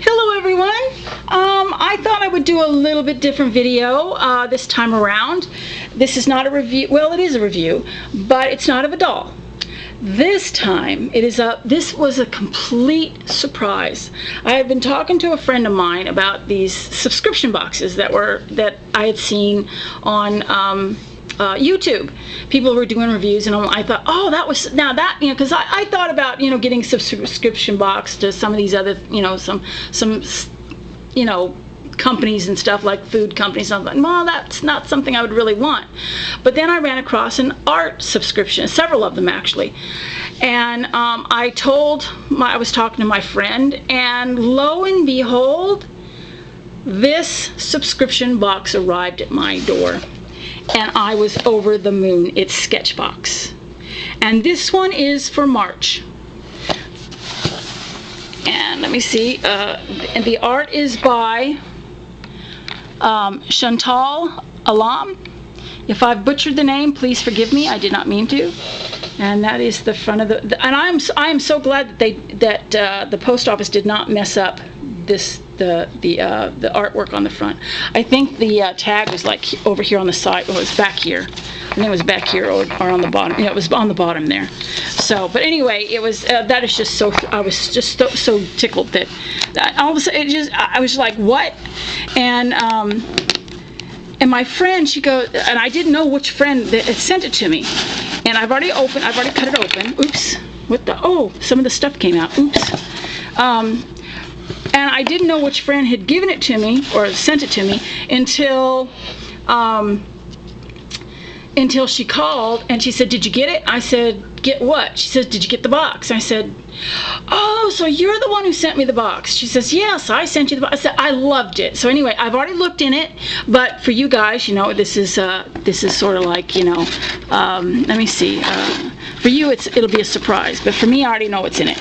Hello everyone. I thought I would do a little bit different video this time around. This is not a review. Well, it is a review, but it's not of a doll. This time this was a complete surprise. I had been talking to a friend of mine about these subscription boxes that I had seen on YouTube. People were doing reviews, and I thought, oh, because I thought about getting a subscription box to some of these other some companies and stuff, like food companies. And I thought, well, that's not something I would really want. But then I ran across an art subscription, several of them actually, and I was talking to my friend, and lo and behold, this subscription box arrived at my door. And I was over the moon. It's Sketchbox. And this one is for March. And let me see. And the art is by Chantal Alam. If I've butchered the name, please forgive me. I did not mean to. And that is the front of and I am so glad that the post office did not mess up the artwork on the front. I think the tag was like over here on the side. It was back here. I think it was back here or on the bottom. Yeah, it was on the bottom there. So, but anyway, it was that is just so. I was just so tickled that all of a sudden I was like, what? And my friend, she goes, and I didn't know which friend that had sent it to me. And I've already cut it open. Oops. What the? Oh, some of the stuff came out. Oops. And I didn't know which friend had given it to me or sent it to me until she called and she said, "Did you get it?" I said, "Get what?" She says, "Did you get the box?" I said, "Oh, so you're the one who sent me the box." She says, "Yes, I sent you the box." I said, "I loved it." So anyway, I've already looked in it, but for you guys, this is sort of like, let me see. For you, it'll be a surprise, but for me, I already know what's in it.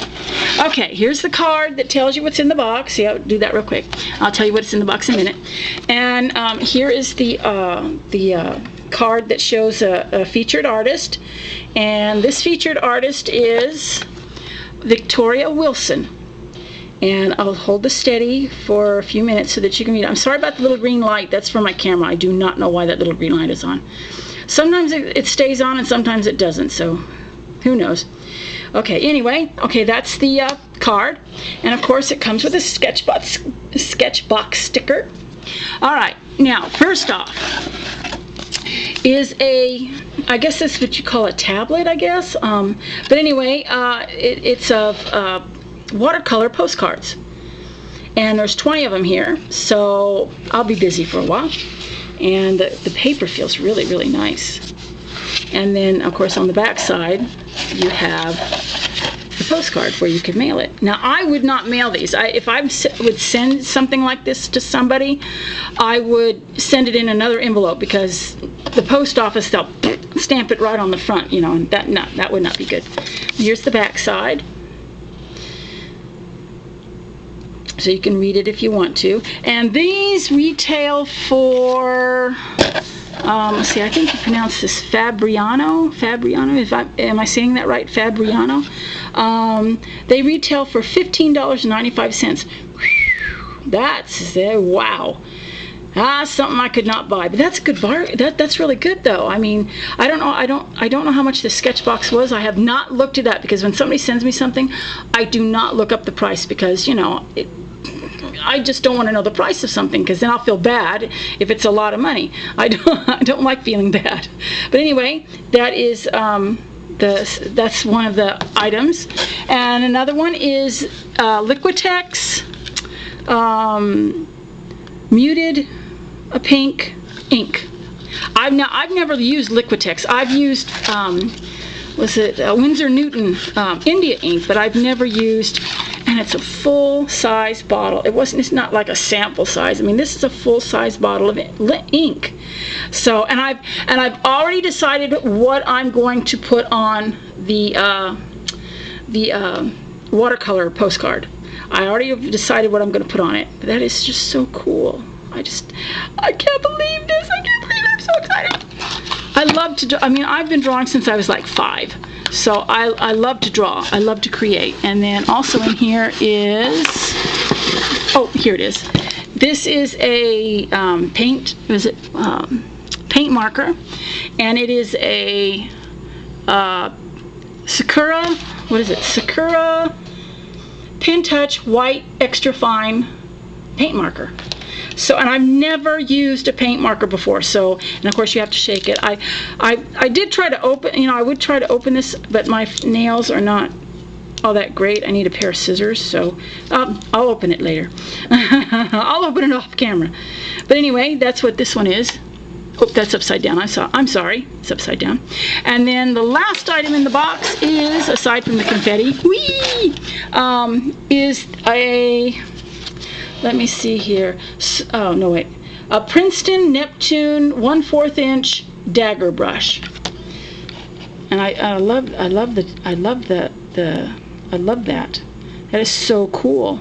Okay, here's the card that tells you what's in the box. Yeah, I'll do that real quick. I'll tell you what's in the box in a minute. And here is the card that shows a featured artist, and this featured artist is Victoria Wilson. And I'll hold this steady for a few minutes so that you can read it. I'm sorry about the little green light. That's for my camera. I do not know why that little green light is on. Sometimes it stays on and sometimes it doesn't, so who knows. Okay, anyway, that's the card. And of course it comes with a Sketchbox sticker. All right, now first off is I guess that's what you call a tablet, I guess. But anyway, it's of watercolor postcards. And there's 20 of them here, so I'll be busy for a while. And the paper feels really, really nice. And then, of course, on the back side, you have the postcard where you could mail it. Now, I would not mail these. If I would send something like this to somebody, I would send it in another envelope, because the post office, they'll stamp it right on the front, and that would not be good. Here's the back side. So you can read it if you want to. And these retail for, let's see, I think you pronounce this Fabriano, am I saying that right? Fabriano. They retail for $15.95. That's, wow. That's something I could not buy, but that's a good bar. That's really good, though. I mean, I don't know how much the Sketchbox was. I have not looked it up, because when somebody sends me something, I do not look up the price, because I just don't want to know the price of something, because then I'll feel bad if it's a lot of money. I don't like feeling bad. But anyway, that is that's one of the items, and another one is Liquitex muted pink ink. I've never used Liquitex. I've used Winsor Newton India ink, but I've never used. And it's a full-size bottle. It's not like a sample size. I mean, this is a full-size bottle of ink. So, and I've already decided what I'm going to put on the watercolor postcard. I already have decided what I'm going to put on it. That is just so cool. I can't believe this. I can't believe it. I'm so excited. I love to draw. I mean, I've been drawing since I was like 5. So I love to draw. I love to create. And then also in here is Oh, here it is. This is a paint marker, and it is a Sakura, what is it? Sakura Pen Touch White Extra Fine paint marker. So, and I've never used a paint marker before, so, and of course you have to shake it. I did try to open, I would try to open this, but my nails are not all that great. I need a pair of scissors, so I'll open it later. I'll open it off camera. But anyway, that's what this one is. Oh, that's upside down. I'm sorry. It's upside down. And then the last item in the box is, aside from the confetti, is a, let me see here. Oh, no, wait. A Princeton Neptune 1/4 inch dagger brush. And I love that. That is so cool.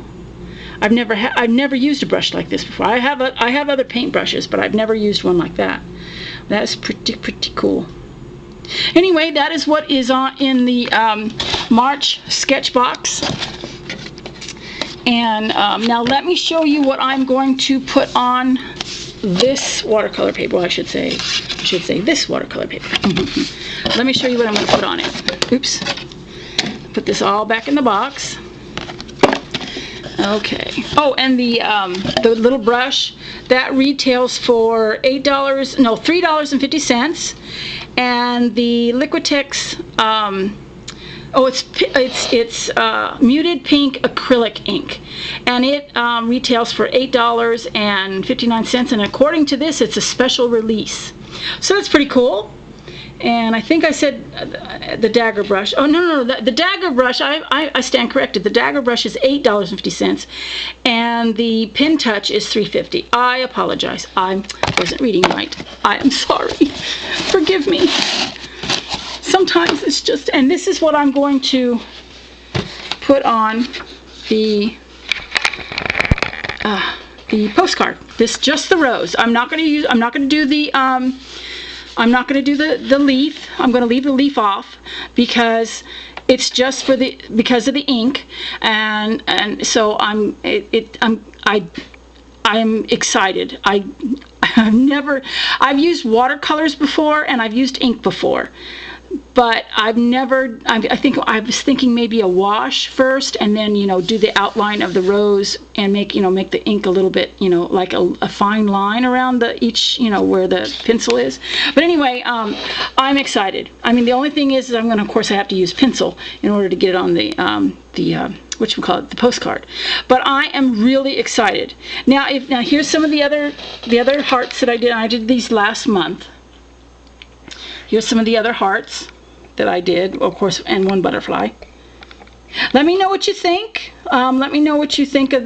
I've never used a brush like this before. I have other paint brushes, but I've never used one like that. That's pretty cool. Anyway, that is what is in the March Sketchbox. And now let me show you what I'm going to put on this watercolor paper. Well, I should say this watercolor paper. Let me show you what I'm going to put on it. Oops. Put this all back in the box. Okay. Oh, and the little brush that retails for $3.50, and the Liquitex. It's muted pink acrylic ink, and it retails for $8.59. And according to this, it's a special release. So that's pretty cool. And I think I said the dagger brush. Oh, no, the dagger brush, I stand corrected. The dagger brush is $8.50, and the Pen Touch is $3.50. I apologize. I wasn't reading right. I am sorry. Forgive me. Sometimes it's just, and this is what I'm going to put on the postcard. Just the rose. I'm not going to do the leaf. I'm going to leave the leaf off because it's just because of the ink, and so I'm excited. I've used watercolors before, and I've used ink before, but I was thinking maybe a wash first, and then do the outline of the rose and make the ink a little bit like a fine line around each where the pencil is. But anyway, I'm excited. I mean, the only thing is I have to use pencil in order to get it on the postcard. But I am really excited. Now here's some of the other hearts that I did. I did these last month. Here's some of the other hearts that I did, of course, and one butterfly. Let me know what you think. Let me know what you think of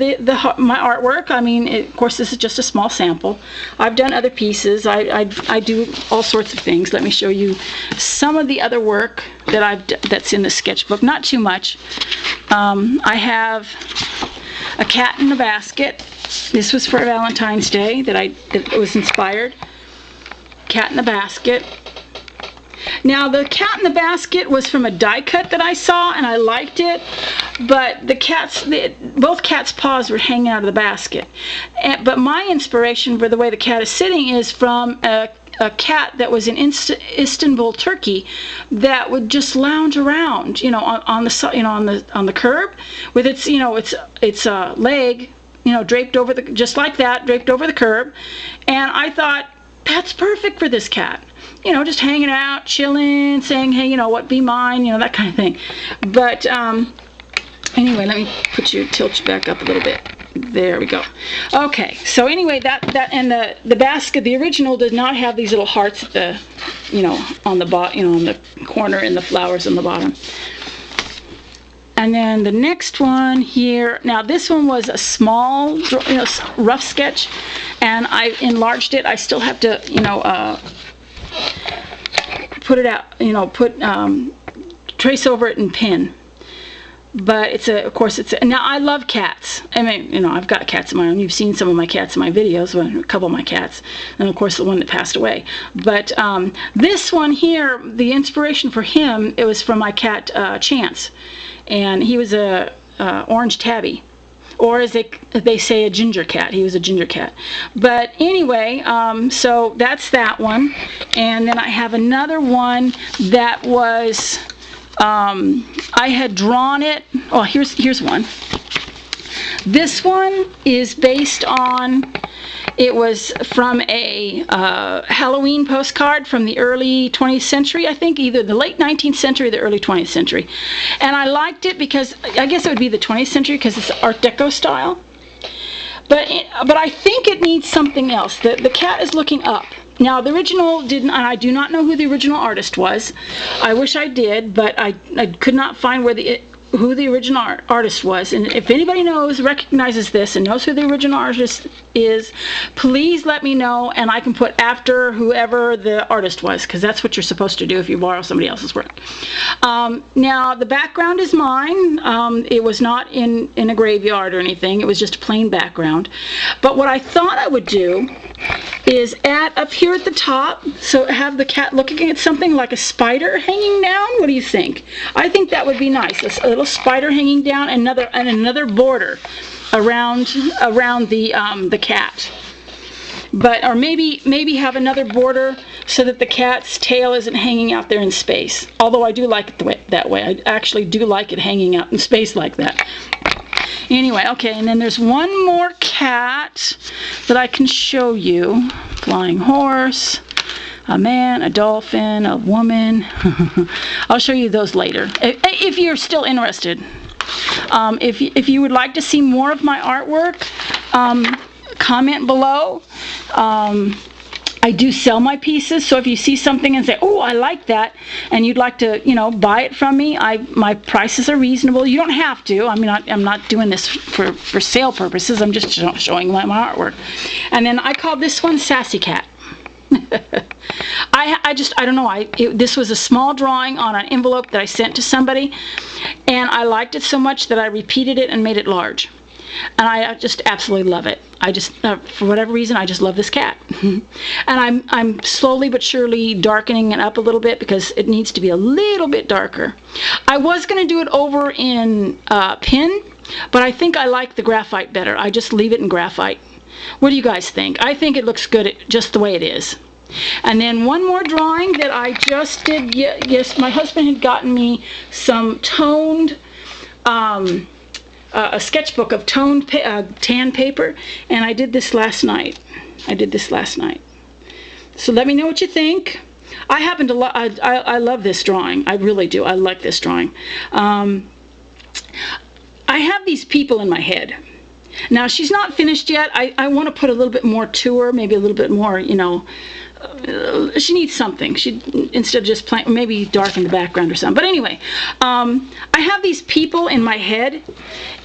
my artwork. I mean, of course, this is just a small sample. I've done other pieces. I do all sorts of things. Let me show you some of the other work that's in the sketchbook. Not too much. I have a cat in a basket. This was for Valentine's Day that was inspired. Cat in the basket. Now, the cat in the basket was from a die cut that I saw, and I liked it, but both cats' paws were hanging out of the basket. But my inspiration for the way the cat is sitting is from a cat that was in Istanbul, Turkey, that would just lounge around, on the curb with its leg, draped over just like that, draped over the curb, and I thought that's perfect for this cat. Just hanging out, chilling, saying, hey, what, be mine, that kind of thing. But anyway, let me tilt you back up a little bit. There we go. Okay, so anyway, that and the basket, the original, does not have these little hearts at the, on the on the corner, and the flowers on the bottom. And then the next one here, now this one was a small, rough sketch, and I enlarged it. I still have to, put it out, trace over it and pin. But now I love cats. I mean, I've got cats of my own. You've seen some of my cats in my videos, a couple of my cats, and of course the one that passed away. But this one here, the inspiration for him, it was from my cat Chance, and he was a orange tabby. or as they say, a ginger cat. He was a ginger cat. But anyway, so that's that one. And then I have another one that was, I had drawn it. Oh, here's one. This one is based on, it was from a Halloween postcard from the early 20th century, I think, either the late 19th century or the early 20th century. And I liked it because, I guess it would be the 20th century because it's Art Deco style. But I think it needs something else. The cat is looking up. Now, the original didn't, and I do not know who the original artist was. I wish I did, but I could not find who the original artist was. And if anybody recognizes this and knows who the original artist is, please let me know, and I can put after whoever the artist was, because that's what you're supposed to do if you borrow somebody else's work. Now, the background is mine. It was not in a graveyard or anything. It was just a plain background. But what I thought I would do is add up here at the top, so have the cat looking at something like a spider hanging down. What do you think? I think that would be nice. A little spider hanging down, and another border around the cat. But or maybe have another border so that the cat's tail isn't hanging out there in space. Although I do like it that way. I actually do like it hanging out in space like that. Anyway, okay, and then there's one more cat that I can show you. Flying horse, a man, a dolphin, a woman. I'll show you those later, if you're still interested. If you would like to see more of my artwork, comment below. I do sell my pieces, so if you see something and say, oh, I like that, and you'd like to, buy it from me, my prices are reasonable. You don't have to. I mean, I'm not doing this for sale purposes. I'm just showing my artwork. And then I call this one Sassy Cat. I don't know. This was a small drawing on an envelope that I sent to somebody, and I liked it so much that I repeated it and made it large. And I just absolutely love it. I just, for whatever reason, I just love this cat. And I'm slowly but surely darkening it up a little bit because it needs to be a little bit darker. I was going to do it over in pen, but I think I like the graphite better. I just leave it in graphite. What do you guys think? I think it looks good just the way it is. And then one more drawing that I just did. Yes, my husband had gotten me some toned, a sketchbook of toned tan paper, and I did this last night. So let me know what you think. I happen to I love this drawing. I really do. I like this drawing. I have these people in my head. Now, she's not finished yet. I want to put a little bit more to her, maybe a little bit more, she needs something. Instead of just plain, maybe darken the background or something. But anyway, I have these people in my head,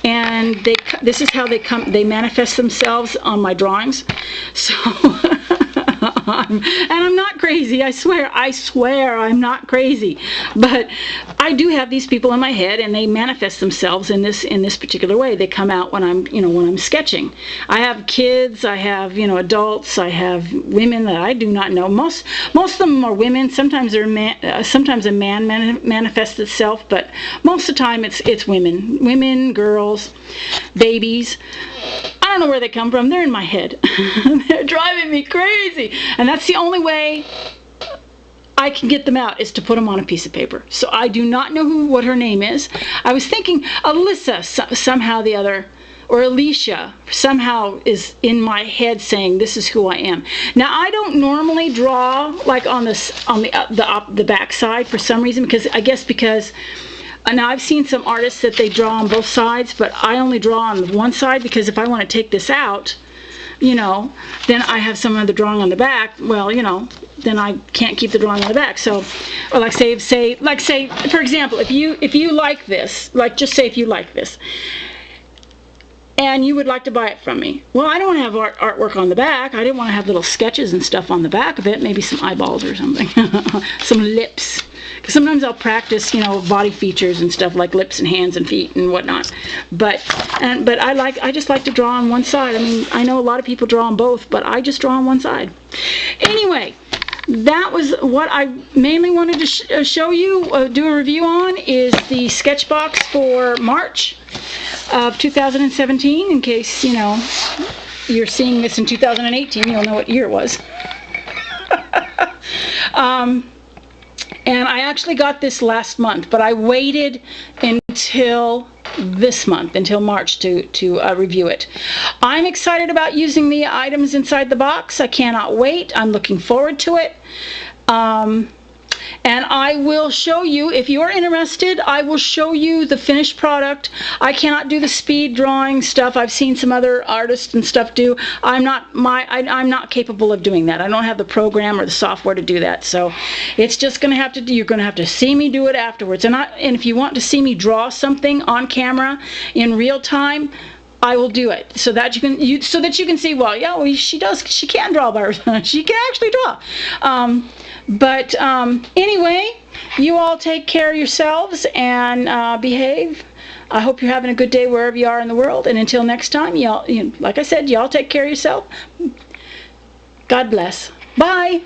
and this is how they manifest themselves on my drawings. So, and I'm not crazy. I swear I'm not crazy. But I do have these people in my head, and they manifest themselves in this particular way. They come out when I'm sketching. I have kids, I have adults, I have women that I do not know. Most of them are women. Sometimes sometimes a man manifests itself, but most of the time it's women, girls, babies. I don't know where they come from. They're in my head. They're driving me crazy. And that's the only way I can get them out, is to put them on a piece of paper. So I do not know what her name is. I was thinking Alyssa somehow the other, or Alicia somehow is in my head saying this is who I am. Now, I don't normally draw like on the back side for some reason, because now I've seen some artists that they draw on both sides, but I only draw on one side, because if I want to take this out, then I have some other drawing on the back. Well, then I can't keep the drawing on the back. So, or like say, for example, if you like this, just say if you like this, and you would like to buy it from me. Well, I don't want to have artwork on the back. I didn't want to have little sketches and stuff on the back of it. Maybe some eyeballs or something, some lips. Because sometimes I'll practice, body features and stuff like lips and hands and feet and whatnot. But I just like to draw on one side. I mean, I know a lot of people draw on both, but I just draw on one side. Anyway, that was what I mainly wanted to show you, do a review on, is the Sketchbox for March. of 2017. In case, you're seeing this in 2018, you'll know what year it was. And I actually got this last month, but I waited until this month, until March, to review it. I'm excited about using the items inside the box. I cannot wait. I'm looking forward to it. And I will show you, if you're interested, I will show you the finished product. I cannot do the speed drawing stuff. I've seen some other artists and stuff do. I'm not capable of doing that. I don't have the program or the software to do that. So it's just going to have to do, you're going to have to see me do it afterwards. And if you want to see me draw something on camera in real time, I will do it so that you can see. Well, yeah, she can draw by herself. She can actually draw. But anyway, you all take care of yourselves and behave. I hope you're having a good day wherever you are in the world. And until next time, y'all, like I said, y'all take care of yourself. God bless. Bye.